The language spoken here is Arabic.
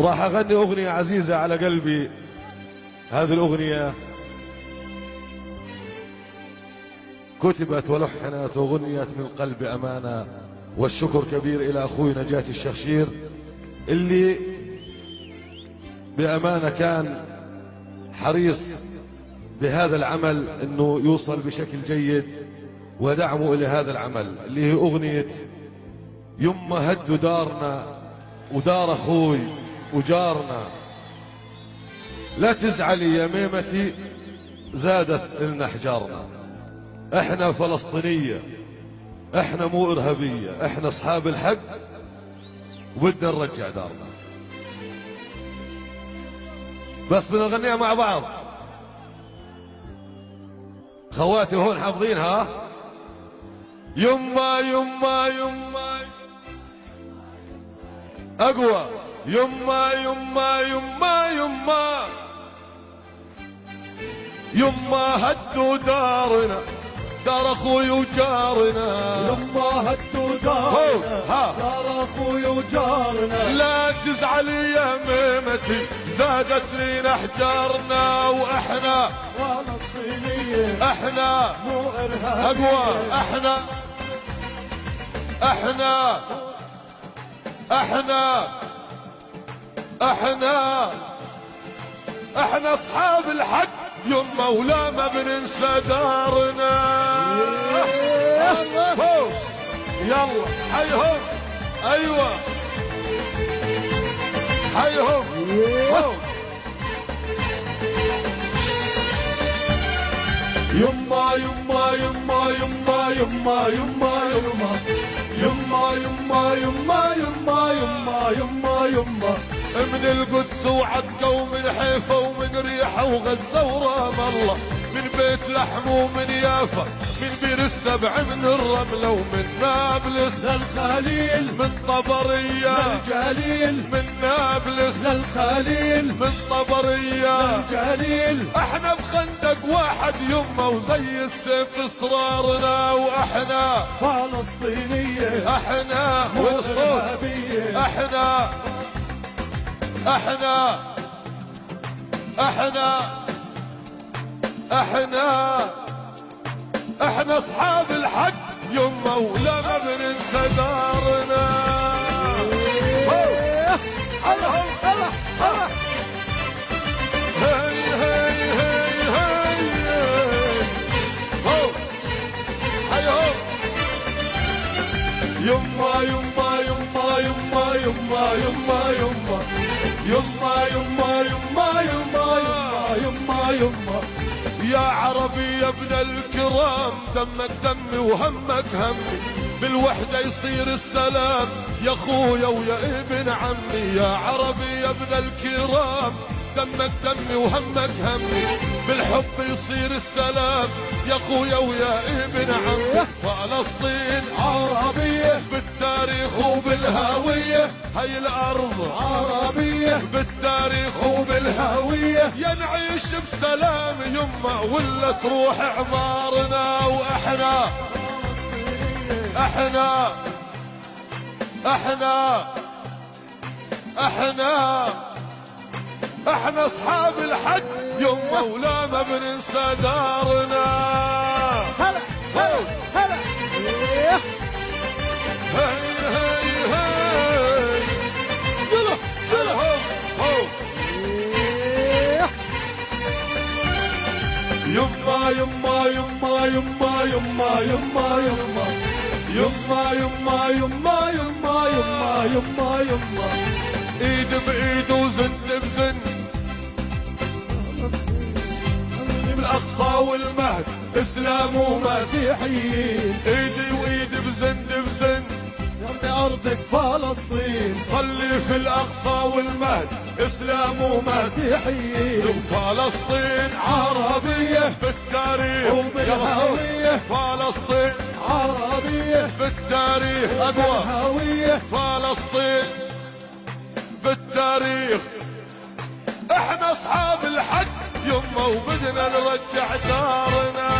وراح أغني أغنية عزيزة على قلبي. هذه الأغنية كتبت ولحنت وغنيت من قلب أمانة، والشكر كبير إلى أخوي نجاة الشخشير اللي بأمانة كان حريص بهذا العمل أنه يوصل بشكل جيد، ودعمه إلى هذا العمل اللي هي أغنية يما هدوا دارنا ودار أخوي وجارنا، لا تزعلي يا ميمتي زادت لنا حجارنا. احنا فلسطينية، احنا مو إرهابية، احنا أصحاب الحق وبدنا نرجع دارنا. بس بدنا نغنيها مع بعض. خواتي هون حافظينها. يما يما يما أقوى. يما يما يما يما يما هدوا دارنا دار اخوي وجارنا. يما هدوا دارنا دار اخوي وجارنا، لا تزعلي يا ميمتي زادت لينا حجارنا، واحنا فلسطينية احنا مو إرهابية. اقوى. احنا احنا احنا احنا احنا اصحاب الحق يما ولا ما بننسى دارنا. يلا حيهم. ايوه حيهم. يما يما يما يما يما يما يما يما يما يما يما يما يما يما من القدس وعتقة ومن حيفا ومن ريحة وغزة ورام الله، من بيت لحم ومن يافا، من بير السبع من الرملة ومن نابلس للخليل، من طبرية للجليل، من نابلس للخليل، من طبرية للجليل. احنا بخندق واحد يما وزي السيف اصرارنا، واحنا فلسطينية احنا مو والصوت إرهابية. احنا احنا احنا احنا احنا اصحاب الحق يما ولا ما بننسى دارنا. الله الله الله. هي هي هي هي هو هي هو. يما يما يما يما يما يما يما يما يما يما يما يما يما يا عربي يا ابن الكرام دمك دمي وهمك همي، بالوحدة يصير السلام يا اخويا ويا ابن عمي. يا عربي يا ابن الكرام دمك دمي وهمك همي، بالحب يصير السلام يا اخويا ويا ابن عمي. فلسطين عربية بالتاريخ وبالهوية، هاي الارض عربية بالتاريخ وبالهوية. يا نعيش بسلام يما ولا تروح اعمارنا. واحنا احنا احنا احنا احنا اصحاب الحق يما ولا ما بننسى دارنا. هلا هلا هلا. هي هي هي يلا يلا هو هو. يما يما يما يما يما يما يما يما يما يما يما يما يما يما ايد بايد وزند بزند بالاقصى والمهد اسلام ومسيحيين، ايدي وايد بزند بزند يا ارضك فلسطين. صلي في الاقصى والمهد اسلام ومسيحيين، فلسطين عربية بالتاريخ وبالهوية. فلسطين عربية بالتاريخ اقوى. هوية. فلسطين بالتاريخ احنا اصحاب الحق يما وبدنا نرجع دارنا.